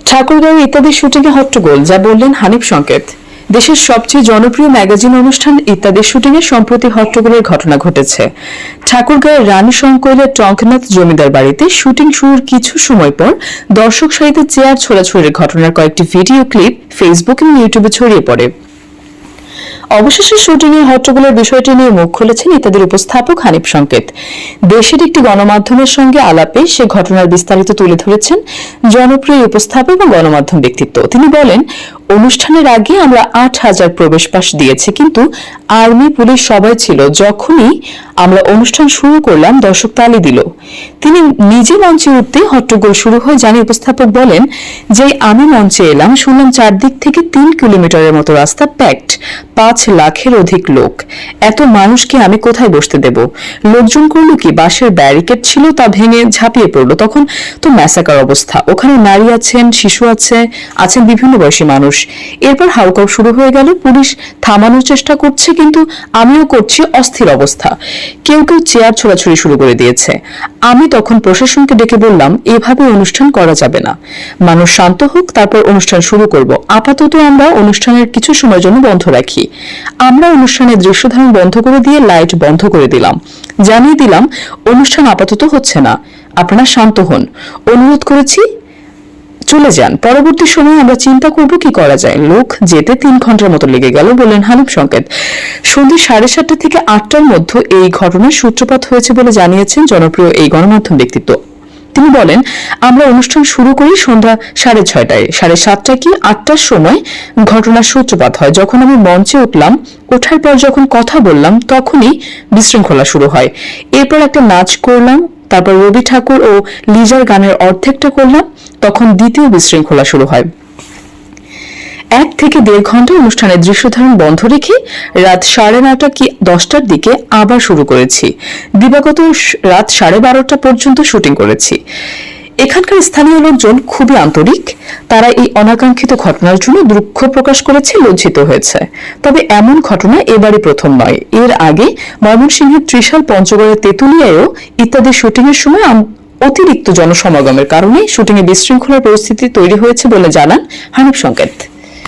ঠাকুরগাঁও ইত্যাদি শুটিংয়ে হট্টগোল, যা বললেন হানিফ সংকেত। দেশের সবচেয়ে জনপ্রিয় ম্যাগাজিন অনুষ্ঠান ইত্যাদি শুটিংয়ে সম্প্রতি হট্টগোলের ঘটনা ঘটেছে। ঠাকুরগাঁওয়ের রানী সংকৈলের টঙ্কনাথ জমিদার বাড়িতে শুটিং শুরুর কিছু সময় পর দর্শক সারিতে চেয়ার ছোড়াছুড়ির ঘটনার কয়েকটি ভিডিও ক্লিপ ফেসবুক এবং ইউটিউবে ছড়িয়ে পড়ে। অবশেষে শুটিংয়ে হট্টগোলের বিষয়টি নিয়ে মুখ খুলেছেন ইত্যাদির উপস্থাপক হানিফ সংকেত। দেশের একটি গণমাধ্যমের সঙ্গে আলাপে সে ঘটনার বিস্তারিত তুলে ধরেছেন জনপ্রিয় উপস্থাপক এবং গণমাধ্যম ব্যক্তিত্ব। তিনি বলেন, অনুষ্ঠানের আগে আমরা ৮,০০০ প্রবেশ পাস দিয়েছি, কিন্তু আর্মি পুলিশ সবাই ছিল। যখনই আমরা অনুষ্ঠান শুরু করলাম, দর্শক তালি দিল। তিনি নিজে মঞ্চে উঠতে হট্টগোল শুরু হয় জানিয়ে উপস্থাপক বলেন, যে আমি মঞ্চে এলাম, শুনলাম চারদিক থেকে ৩ কিলোমিটারের মতো রাস্তা প্যাকড, ৫ লাখের অধিক লোক। এত মানুষকে আমি কোথায় বসতে দেব? লোকজন করলো কি, বাঁশের ব্যারিকেড ছিল তা ভেঙে ঝাঁপিয়ে পড়লো। তখন তো ম্যাসাকার অবস্থা। ওখানে নারী আছেন, শিশু আছেন বিভিন্ন বয়সী মানুষ। এরপর হাউকাউ শুরু হয়ে গেল। পুলিশ থামানোর চেষ্টা করছে, কিন্তু আমিও করছি অস্থির অবস্থা। কেউ কেউ চেয়ার ছোড়াছুড়ি শুরু করে দিয়েছে। আমি তখন প্রশাসনকে ডেকে বললাম, এভাবে অনুষ্ঠান করা যাবে না, মানুষ শান্ত হোক, তারপর অনুষ্ঠান শুরু করব। আপাতত আমরা অনুষ্ঠানের কিছু সময়ের জন্য বন্ধ রাখি। আমরা অনুষ্ঠানের দৃশ্যধারণ বন্ধ করে দিয়ে লাইট বন্ধ করে দিলাম, জানিয়ে দিলাম অনুষ্ঠান আপাতত হচ্ছে না, আপনারা শান্ত হন, অনুরোধ করেছি, চলে যান। পরবর্তী সময়ে আমরা চিন্তা করব কি করা যায়। লোক যেতে ৩ ঘন্টার মতো লেগে গেল, বললেন হানিফ সংকেত। সন্ধ্যে 7:30 থেকে 8টার মধ্যে এই ঘটনার সূত্রপাত হয়েছে বলে জানিয়েছেন জনপ্রিয় এই গণমাধ্যম ব্যক্তিত্ব। তিনি বলেন, আমরা অনুষ্ঠান শুরু করি সন্ধ্যা 6:30টায়। 7:30 কি 8টার সময় ঘটনার সূত্রপাত হয়। যখন আমি মঞ্চে উঠলাম, ওঠার পর যখন কথা বললাম, তখনই বিশৃঙ্খলা শুরু হয়। এরপর একটা নাচ করলাম, তারপর রবি ঠাকুর ও লিজার গানের অর্ধেকটা করলাম, তখন দ্বিতীয় বিশৃঙ্খলা শুরু হয়। 1 থেকে 1.5 ঘন্টা অনুষ্ঠানের দৃশ্যধারণ বন্ধ রেখে রাত 9:30 কি 10টার দিকে আবার শুরু করেছি। দিবাগত রাত 12:30 পর্যন্ত শুটিং করেছি। এখানকার স্থানীয় লোকজন খুবই আন্তরিক। তারা এই অনাকাঙ্ক্ষিত ঘটনার জন্য দুঃখ প্রকাশ করেছে, লজ্জিত হয়েছে। তবে এমন ঘটনা এবারই প্রথম নয়। এর আগে ময়মনসিংহের ত্রিশাল, পঞ্চগড়ের তেঁতুলিয়ায়ও ইত্যাদি শুটিংয়ের সময় অতিরিক্ত জনসমাগমের কারণে শুটিংয়ে বিশৃঙ্খলার পরিস্থিতি তৈরি হয়েছে বলে জানান হানিফ সংকেত।